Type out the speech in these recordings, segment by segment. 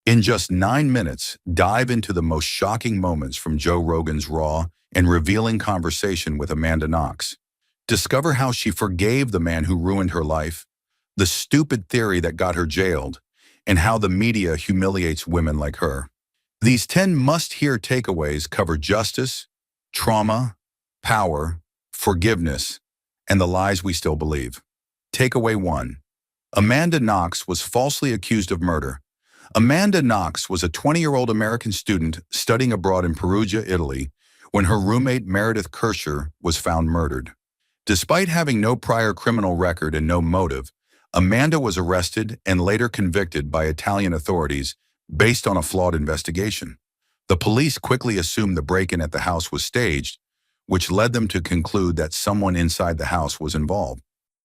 In just 9 minutes, dive into the most shocking moments from Joe Rogan's raw and revealing conversation with Amanda Knox. Discover how she forgave the man who ruined her life, the stupid theory that got her jailed, and how the media humiliates women like her. These 10 must-hear takeaways cover justice, trauma, power, forgiveness, and the lies we still believe. Takeaway 1. Amanda Knox was falsely accused of murder. Amanda Knox was a 20-year-old American student studying abroad in Perugia, Italy, when her roommate Meredith Kirscher was found murdered. Despite having no prior criminal record and no motive, Amanda was arrested and later convicted by Italian authorities based on a flawed investigation. The police quickly assumed the break-in at the house was staged, which led them to conclude that someone inside the house was involved.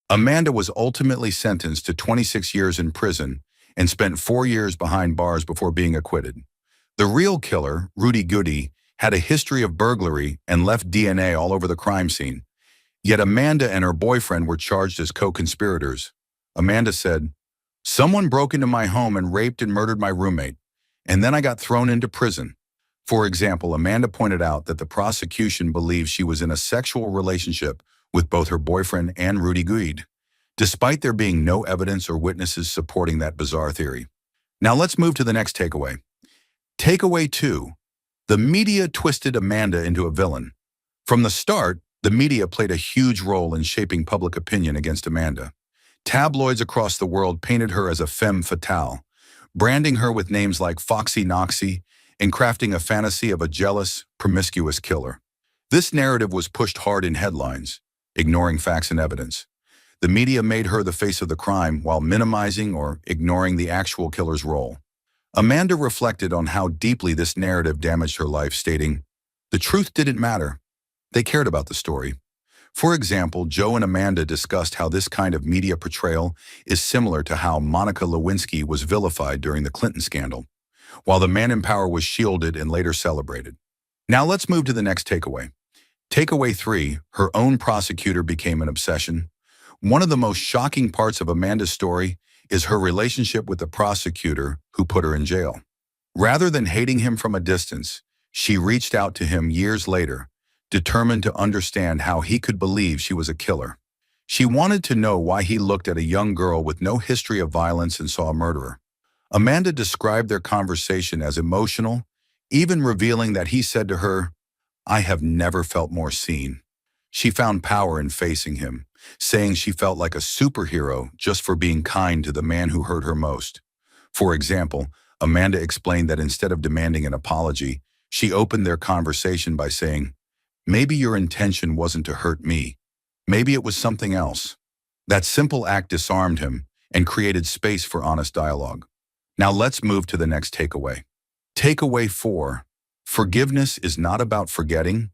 Amanda was ultimately sentenced to 26 years in prison and spent 4 years behind bars before being acquitted. The real killer, Rudy Goody, had a history of burglary and left DNA all over the crime scene. Yet Amanda and her boyfriend were charged as co-conspirators. Amanda said, "Someone broke into my home and raped and murdered my roommate, and then I got thrown into prison." For example, Amanda pointed out that the prosecution believes she was in a sexual relationship with both her boyfriend and Rudy Goody, despite there being no evidence or witnesses supporting that bizarre theory. Now let's move to the next takeaway. Takeaway 2. The media twisted Amanda into a villain. From the start, the media played a huge role in shaping public opinion against Amanda. Tabloids across the world painted her as a femme fatale, branding her with names like Foxy Knoxy and crafting a fantasy of a jealous, promiscuous killer. This narrative was pushed hard in headlines, ignoring facts and evidence. The media made her the face of the crime while minimizing or ignoring the actual killer's role. Amanda reflected on how deeply this narrative damaged her life, stating, "The truth didn't matter. They cared about the story." For example, Joe and Amanda discussed how this kind of media portrayal is similar to how Monica Lewinsky was vilified during the Clinton scandal, while the man in power was shielded and later celebrated. Now let's move to the next takeaway. Takeaway 3, her own prosecutor became an obsession. One of the most shocking parts of Amanda's story is her relationship with the prosecutor who put her in jail. Rather than hating him from a distance, she reached out to him years later, determined to understand how he could believe she was a killer. She wanted to know why he looked at a young girl with no history of violence and saw a murderer. Amanda described their conversation as emotional, even revealing that he said to her, "I have never felt more seen." She found power in facing him, saying she felt like a superhero just for being kind to the man who hurt her most. For example, Amanda explained that instead of demanding an apology, she opened their conversation by saying, "Maybe your intention wasn't to hurt me. Maybe it was something else." That simple act disarmed him and created space for honest dialogue. Now let's move to the next takeaway. Takeaway 4. Forgiveness is not about forgetting.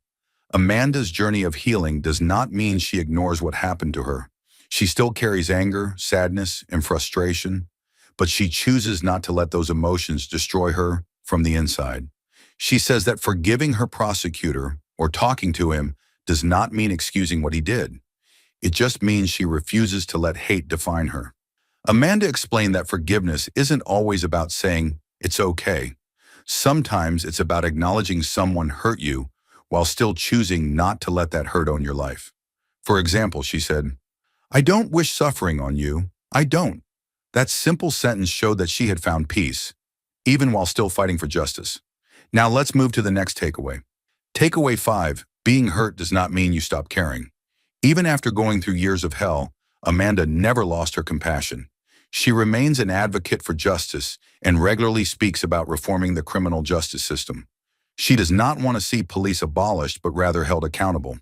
Amanda's journey of healing does not mean she ignores what happened to her. She still carries anger, sadness, and frustration, but she chooses not to let those emotions destroy her from the inside. She says that forgiving her prosecutor or talking to him does not mean excusing what he did. It just means she refuses to let hate define her. Amanda explained that forgiveness isn't always about saying, "It's okay." Sometimes it's about acknowledging someone hurt you while still choosing not to let that hurt own your life. For example, she said, "I don't wish suffering on you. I don't." That simple sentence showed that she had found peace, even while still fighting for justice. Now let's move to the next takeaway. Takeaway 5, being hurt does not mean you stop caring. Even after going through years of hell, Amanda never lost her compassion. She remains an advocate for justice and regularly speaks about reforming the criminal justice system. She does not want to see police abolished, but rather held accountable.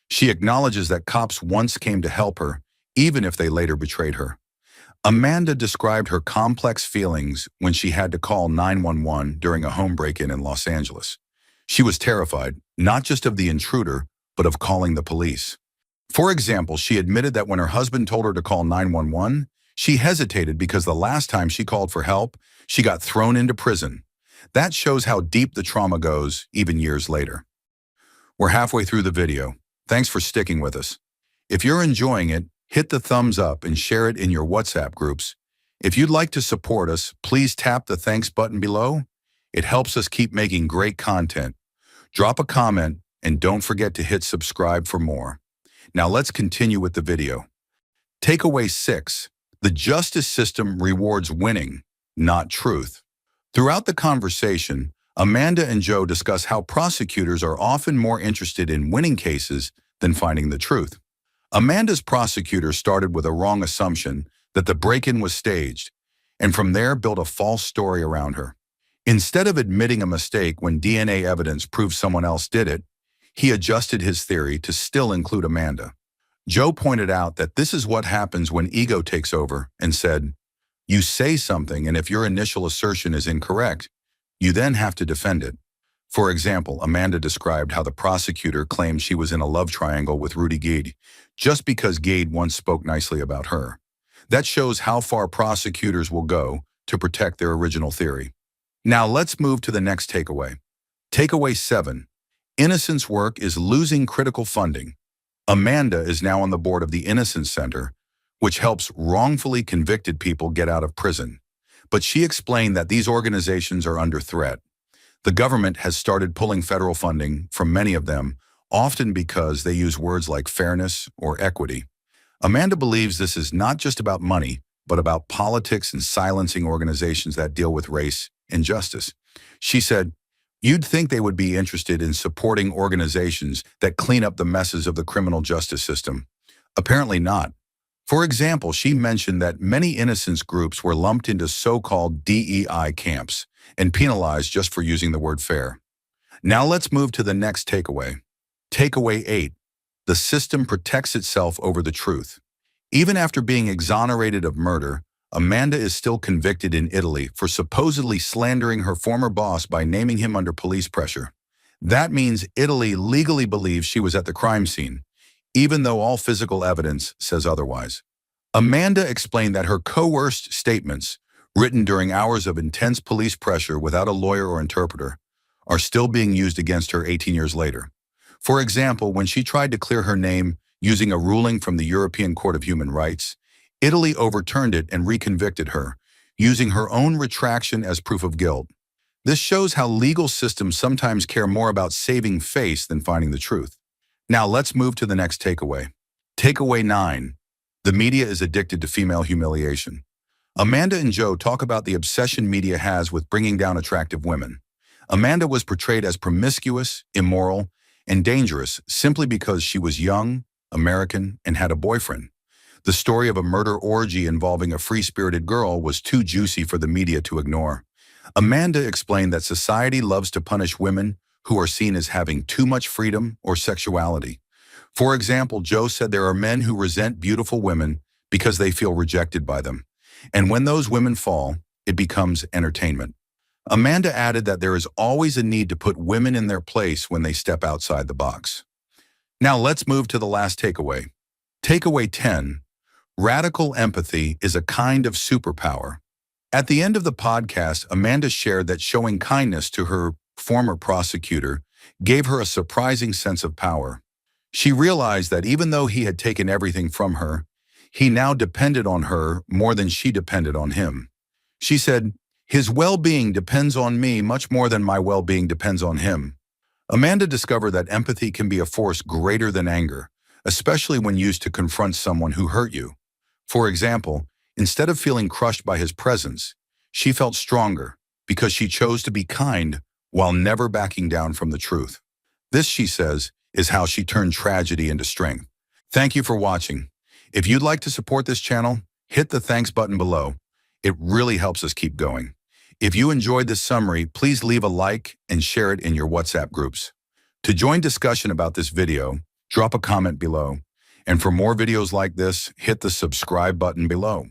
She acknowledges that cops once came to help her, even if they later betrayed her. Amanda described her complex feelings when she had to call 911 during a home break-in in Los Angeles. She was terrified, not just of the intruder, but of calling the police. For example, she admitted that when her husband told her to call 911, she hesitated because the last time she called for help, she got thrown into prison. That shows how deep the trauma goes, even years later. We're halfway through the video. Thanks for sticking with us. If you're enjoying it, hit the thumbs up and share it in your WhatsApp groups. If you'd like to support us, please tap the thanks button below. It helps us keep making great content. Drop a comment and don't forget to hit subscribe for more. Now let's continue with the video. Takeaway 6. The justice system rewards winning, not truth. Throughout the conversation, Amanda and Joe discuss how prosecutors are often more interested in winning cases than finding the truth. Amanda's prosecutor started with a wrong assumption that the break-in was staged, and from there built a false story around her. Instead of admitting a mistake when DNA evidence proved someone else did it, he adjusted his theory to still include Amanda. Joe pointed out that this is what happens when ego takes over and said, "You say something, and if your initial assertion is incorrect, you then have to defend it." For example, Amanda described how the prosecutor claimed she was in a love triangle with Rudy Gade just because Gade once spoke nicely about her. That shows how far prosecutors will go to protect their original theory. Now let's move to the next takeaway. Takeaway 7. Innocence work is losing critical funding. Amanda is now on the board of the Innocence Center, which helps wrongfully convicted people get out of prison. But she explained that these organizations are under threat. The government has started pulling federal funding from many of them, often because they use words like fairness or equity. Amanda believes this is not just about money, but about politics and silencing organizations that deal with race and justice. She said, "You'd think they would be interested in supporting organizations that clean up the messes of the criminal justice system. Apparently not." For example, she mentioned that many innocence groups were lumped into so-called DEI camps and penalized just for using the word fair. Now let's move to the next takeaway. Takeaway 8. The system protects itself over the truth. Even after being exonerated of murder, Amanda is still convicted in Italy for supposedly slandering her former boss by naming him under police pressure. That means Italy legally believes she was at the crime scene, even though all physical evidence says otherwise. Amanda explained that her coerced statements, written during hours of intense police pressure without a lawyer or interpreter, are still being used against her 18 years later. For example, when she tried to clear her name using a ruling from the European Court of Human Rights, Italy overturned it and reconvicted her, using her own retraction as proof of guilt. This shows how legal systems sometimes care more about saving face than finding the truth. Now let's move to the next takeaway. Takeaway 9. The media is addicted to female humiliation. Amanda and Joe talk about the obsession media has with bringing down attractive women. Amanda was portrayed as promiscuous, immoral, and dangerous simply because she was young, American, and had a boyfriend. The story of a murder orgy involving a free-spirited girl was too juicy for the media to ignore. Amanda explained that society loves to punish women who are seen as having too much freedom or sexuality. For example, Joe said there are men who resent beautiful women because they feel rejected by them. And when those women fall, it becomes entertainment. Amanda added that there is always a need to put women in their place when they step outside the box. Now let's move to the last takeaway. Takeaway 10. Radical empathy is a kind of superpower. At the end of the podcast, Amanda shared that showing kindness to her former prosecutor gave her a surprising sense of power. She realized that even though he had taken everything from her, he now depended on her more than she depended on him. She said, "His well-being depends on me much more than my well-being depends on him." Amanda discovered that empathy can be a force greater than anger, especially when used to confront someone who hurt you. For example, instead of feeling crushed by his presence, she felt stronger because she chose to be kind while never backing down from the truth. This, she says, is how she turned tragedy into strength. Thank you for watching. If you'd like to support this channel, hit the thanks button below. It really helps us keep going. If you enjoyed this summary, please leave a like and share it in your WhatsApp groups. To join discussion about this video, drop a comment below. And for more videos like this, hit the subscribe button below.